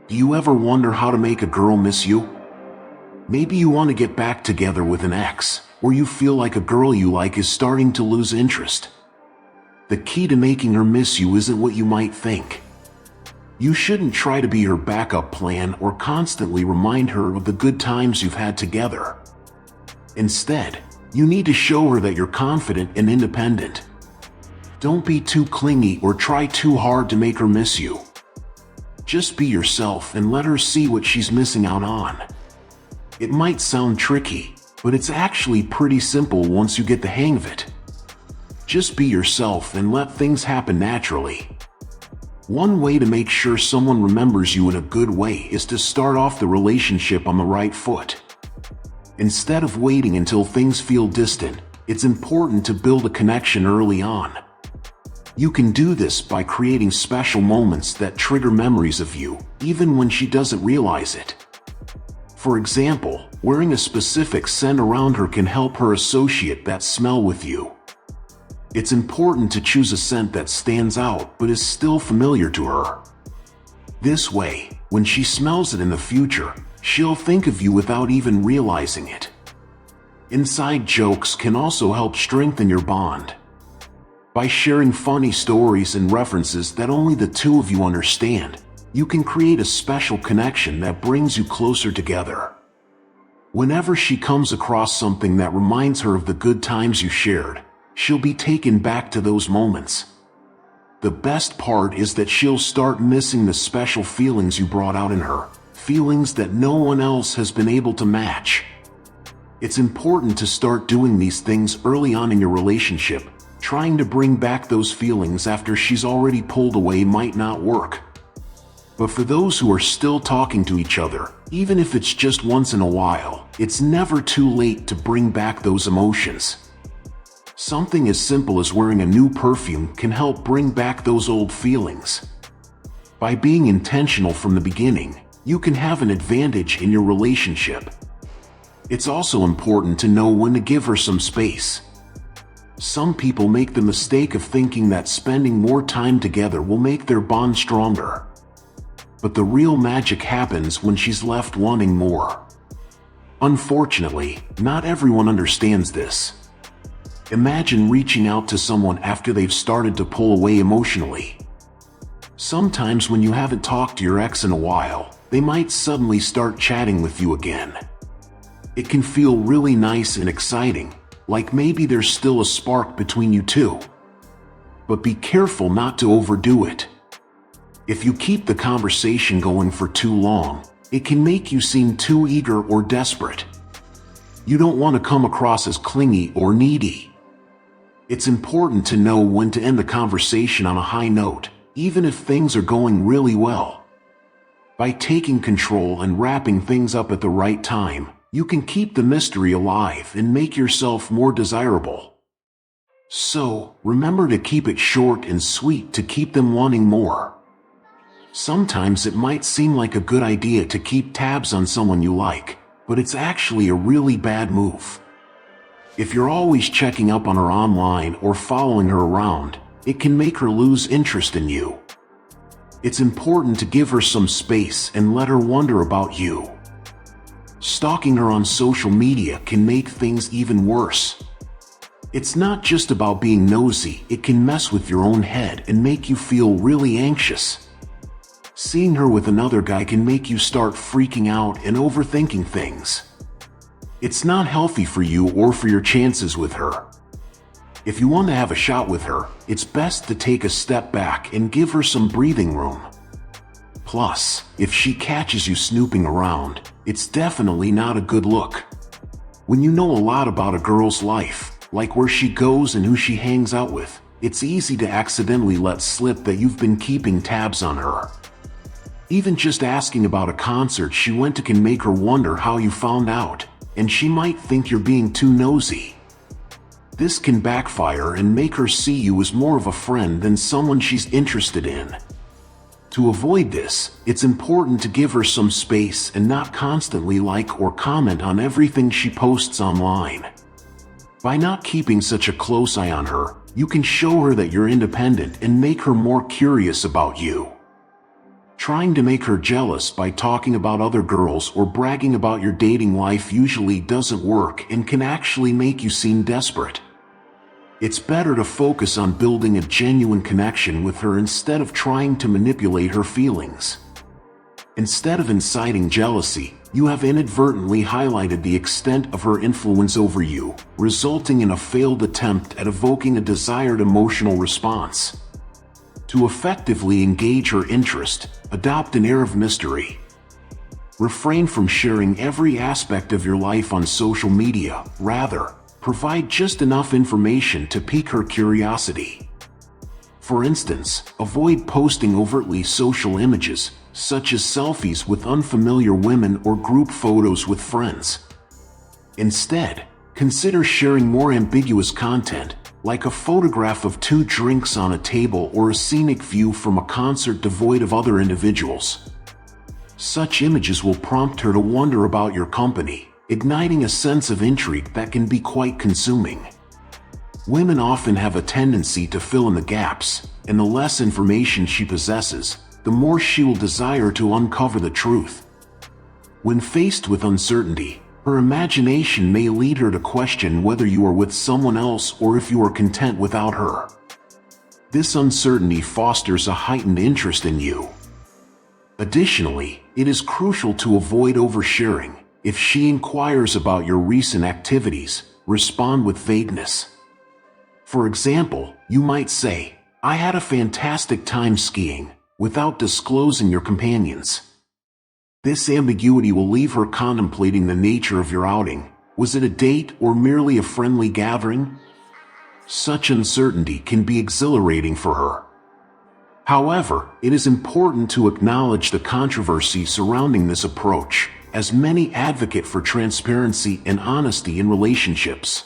Do you ever wonder how to make a girl miss you? Maybe you want to get back together with an ex, or you feel like a girl you like is starting to lose interest. The key to making her miss you isn't what you might think. You shouldn't try to be her backup plan or constantly remind her of the good times you've had together. Instead, you need to show her that you're confident and independent. Don't be too clingy or try too hard to make her miss you. Just be yourself and let her see what she's missing out on. It might sound tricky, but it's actually pretty simple once you get the hang of it. Just be yourself and let things happen naturally. One way to make sure someone remembers you in a good way is to start off the relationship on the right foot. Instead of waiting until things feel distant, it's important to build a connection early on. You can do this by creating special moments that trigger memories of you, even when she doesn't realize it. For example, wearing a specific scent around her can help her associate that smell with you. It's important to choose a scent that stands out but is still familiar to her. This way, when she smells it in the future, she'll think of you without even realizing it. Inside jokes can also help strengthen your bond. By sharing funny stories and references that only the two of you understand, you can create a special connection that brings you closer together. Whenever she comes across something that reminds her of the good times you shared, she'll be taken back to those moments. The best part is that she'll start missing the special feelings you brought out in her, feelings that no one else has been able to match. It's important to start doing these things early on in your relationship. Trying to bring back those feelings after she's already pulled away might not work. But for those who are still talking to each other, even if it's just once in a while, it's never too late to bring back those emotions. Something as simple as wearing a new perfume can help bring back those old feelings. By being intentional from the beginning, you can have an advantage in your relationship. It's also important to know when to give her some space. Some people make the mistake of thinking that spending more time together will make their bond stronger. But the real magic happens when she's left wanting more. Unfortunately, not everyone understands this. Imagine reaching out to someone after they've started to pull away emotionally. Sometimes when you haven't talked to your ex in a while, they might suddenly start chatting with you again. It can feel really nice and exciting, like maybe there's still a spark between you two. But be careful not to overdo it. If you keep the conversation going for too long, it can make you seem too eager or desperate. You don't want to come across as clingy or needy. It's important to know when to end the conversation on a high note, even if things are going really well. By taking control and wrapping things up at the right time, you can keep the mystery alive and make yourself more desirable. So, remember to keep it short and sweet to keep them wanting more. Sometimes it might seem like a good idea to keep tabs on someone you like, but it's actually a really bad move. If you're always checking up on her online or following her around, it can make her lose interest in you. It's important to give her some space and let her wonder about you. Stalking her on social media can make things even worse. It's not just about being nosy, it can mess with your own head and make you feel really anxious. Seeing her with another guy can make you start freaking out and overthinking things. It's not healthy for you or for your chances with her. If you want to have a shot with her, it's best to take a step back and give her some breathing room. Plus, if she catches you snooping around, it's definitely not a good look. When you know a lot about a girl's life, like where she goes and who she hangs out with, it's easy to accidentally let slip that you've been keeping tabs on her. Even just asking about a concert she went to can make her wonder how you found out, and she might think you're being too nosy. This can backfire and make her see you as more of a friend than someone she's interested in. To avoid this, it's important to give her some space and not constantly like or comment on everything she posts online. By not keeping such a close eye on her, you can show her that you're independent and make her more curious about you. Trying to make her jealous by talking about other girls or bragging about your dating life usually doesn't work and can actually make you seem desperate. It's better to focus on building a genuine connection with her instead of trying to manipulate her feelings. Instead of inciting jealousy, you have inadvertently highlighted the extent of her influence over you, resulting in a failed attempt at evoking a desired emotional response. To effectively engage her interest, adopt an air of mystery. Refrain from sharing every aspect of your life on social media. Rather, provide just enough information to pique her curiosity. For instance, avoid posting overtly social images, such as selfies with unfamiliar women or group photos with friends. Instead, consider sharing more ambiguous content, like a photograph of 2 drinks on a table or a scenic view from a concert devoid of other individuals. Such images will prompt her to wonder about your company, igniting a sense of intrigue that can be quite consuming. Women often have a tendency to fill in the gaps, and the less information she possesses, the more she will desire to uncover the truth. When faced with uncertainty, her imagination may lead her to question whether you are with someone else or if you are content without her. This uncertainty fosters a heightened interest in you. Additionally, it is crucial to avoid oversharing. If she inquires about your recent activities, respond with vagueness. For example, you might say, "I had a fantastic time skiing," without disclosing your companions. This ambiguity will leave her contemplating the nature of your outing. Was it a date or merely a friendly gathering? Such uncertainty can be exhilarating for her. However, it is important to acknowledge the controversy surrounding this approach, as many advocate for transparency and honesty in relationships.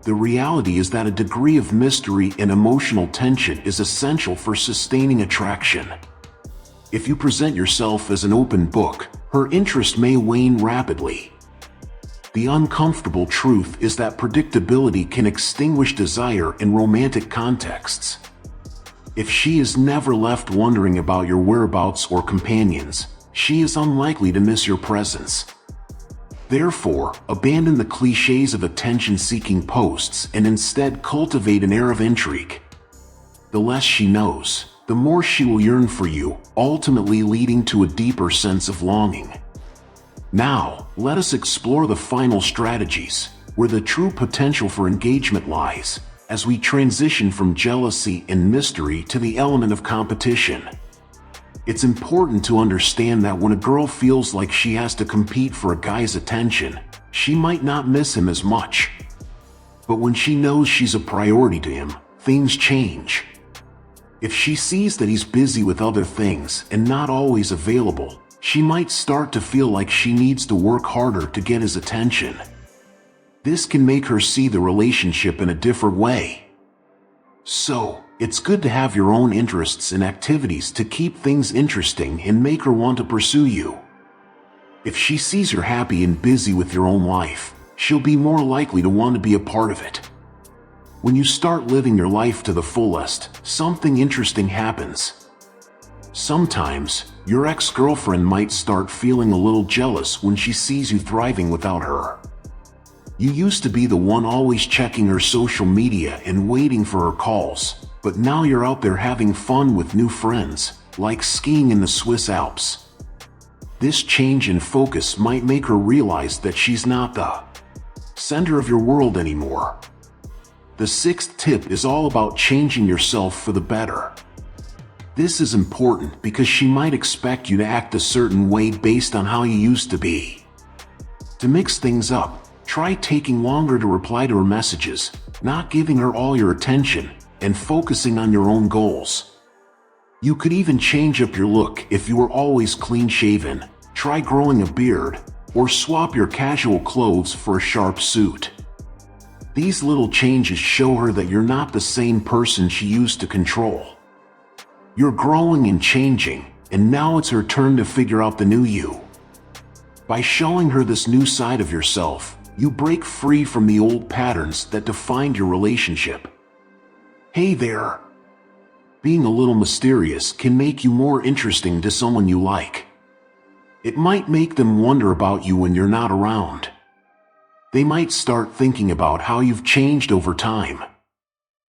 The reality is that a degree of mystery and emotional tension is essential for sustaining attraction. If you present yourself as an open book, her interest may wane rapidly. The uncomfortable truth is that predictability can extinguish desire in romantic contexts. If she is never left wondering about your whereabouts or companions, she is unlikely to miss your presence. Therefore, abandon the cliches of attention-seeking posts and instead cultivate an air of intrigue. The less she knows, the more she will yearn for you, ultimately leading to a deeper sense of longing. Now, let us explore the final strategies, where the true potential for engagement lies, as we transition from jealousy and mystery to the element of competition. It's important to understand that when a girl feels like she has to compete for a guy's attention, she might not miss him as much. But when she knows she's a priority to him, things change. If she sees that he's busy with other things and not always available, she might start to feel like she needs to work harder to get his attention. This can make her see the relationship in a different way. So, it's good to have your own interests and activities to keep things interesting and make her want to pursue you. If she sees you're happy and busy with your own life, she'll be more likely to want to be a part of it. When you start living your life to the fullest, something interesting happens. Sometimes, your ex-girlfriend might start feeling a little jealous when she sees you thriving without her. You used to be the one always checking her social media and waiting for her calls, but now you're out there having fun with new friends, like skiing in the Swiss Alps. This change in focus might make her realize that she's not the center of your world anymore. The 6th tip is all about changing yourself for the better. This is important because she might expect you to act a certain way based on how you used to be. To mix things up, try taking longer to reply to her messages, not giving her all your attention, and focusing on your own goals. You could even change up your look. If you were always clean-shaven, try growing a beard, or swap your casual clothes for a sharp suit. These little changes show her that you're not the same person she used to control. You're growing and changing, and now it's her turn to figure out the new you. By showing her this new side of yourself, you break free from the old patterns that defined your relationship. Hey there! Being a little mysterious can make you more interesting to someone you like. It might make them wonder about you when you're not around. They might start thinking about how you've changed over time.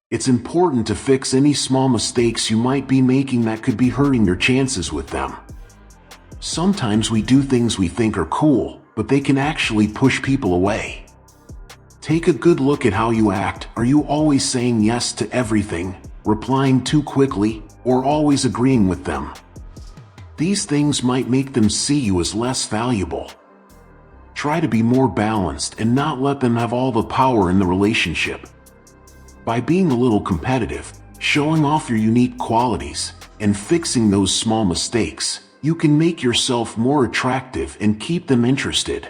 It's important to fix any small mistakes you might be making that could be hurting your chances with them. Sometimes we do things we think are cool, but they can actually push people away. Take a good look at how you act. Are you always saying yes to everything, replying too quickly, or always agreeing with them? These things might make them see you as less valuable. Try to be more balanced and not let them have all the power in the relationship. By being a little competitive, showing off your unique qualities, and fixing those small mistakes, you can make yourself more attractive and keep them interested.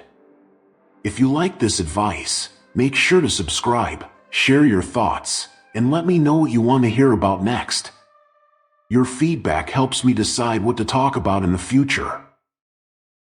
If you like this advice, make sure to subscribe, share your thoughts, and let me know what you want to hear about next. Your feedback helps me decide what to talk about in the future.